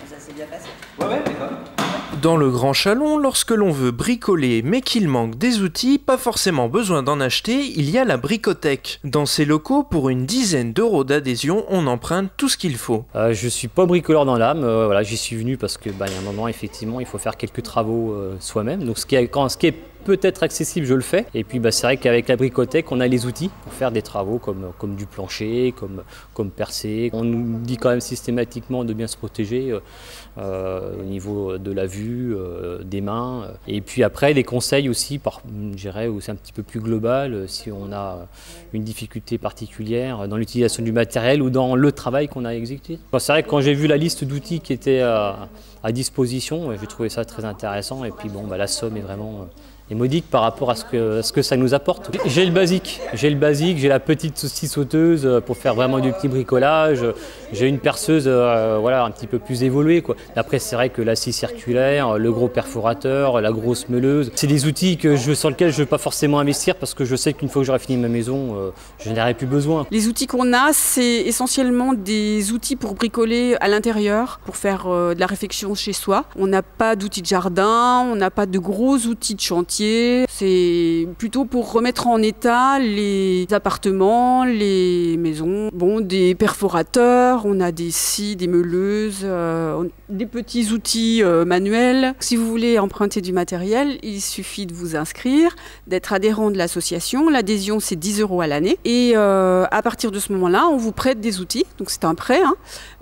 Ça s'est bien passé? Ouais, d'accord. Dans le Grand Chalon, lorsque l'on veut bricoler mais qu'il manque des outils, pas forcément besoin d'en acheter, il y a la bricothèque. Dans ces locaux, pour une dizaine d'euros d'adhésion, on emprunte tout ce qu'il faut. Je suis pas bricoleur dans l'âme, voilà, j'y suis venu parce que y a un moment effectivement il faut faire quelques travaux soi-même. Donc ce qui est peut-être accessible, je le fais. Et puis c'est vrai qu'avec la bricothèque, on a les outils pour faire des travaux comme du plancher, comme percer. On nous dit quand même systématiquement de bien se protéger au niveau de la vue, des mains. Et puis après, des conseils aussi, je dirais, où c'est un petit peu plus global, si on a une difficulté particulière dans l'utilisation du matériel ou dans le travail qu'on a exécuté. C'est vrai que quand j'ai vu la liste d'outils qui était à disposition, j'ai trouvé ça très intéressant. Et puis la somme est vraiment modique par rapport à ce que ça nous apporte. J'ai le basique, j'ai la petite scie sauteuse pour faire vraiment du petit bricolage. J'ai une perceuse un petit peu plus évoluée, quoi. Après c'est vrai que la scie circulaire, le gros perforateur, la grosse meuleuse, c'est des outils sur lesquels je ne veux pas forcément investir parce que je sais qu'une fois que j'aurai fini ma maison, je n'en aurai plus besoin. Les outils qu'on a, c'est essentiellement des outils pour bricoler à l'intérieur, pour faire de la réfection chez soi. On n'a pas d'outils de jardin, on n'a pas de gros outils de chantier. C'est plutôt pour remettre en état les appartements, les maisons. Des perforateurs, on a des scies, des meuleuses, des petits outils manuels. Si vous voulez emprunter du matériel, il suffit de vous inscrire, d'être adhérent de l'association. L'adhésion, c'est 10 € à l'année. Et à partir de ce moment-là, on vous prête des outils. Donc c'est un prêt.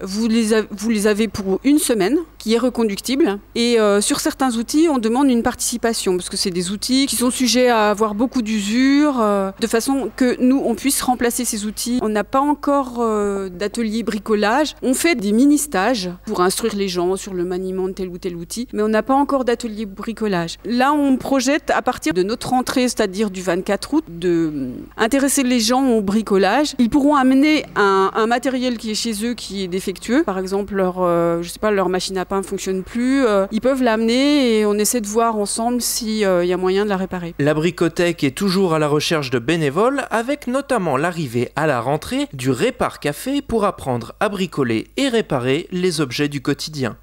Vous les avez pour une semaine, qui est reconductible. Et sur certains outils, on demande une participation, parce que c'est des outils qui sont sujets à avoir beaucoup d'usure, de façon que nous, on puisse remplacer ces outils. On n'a pas encore d'atelier bricolage. On fait des mini-stages pour instruire les gens sur le maniement de tel ou tel outil, mais on n'a pas encore d'atelier bricolage. Là, on projette, à partir de notre rentrée, c'est-à-dire du 24 août, d'intéresser les gens au bricolage. Ils pourront amener un matériel qui est chez eux, qui est défectueux. Par exemple, leur machine à pain ne fonctionne plus. Ils peuvent l'amener et on essaie de voir ensemble s'il y a moyen de la réparer. La bricothèque est toujours à la recherche de bénévoles, avec notamment l'arrivée à la rentrée du Répar Café pour apprendre à bricoler et réparer les objets du quotidien.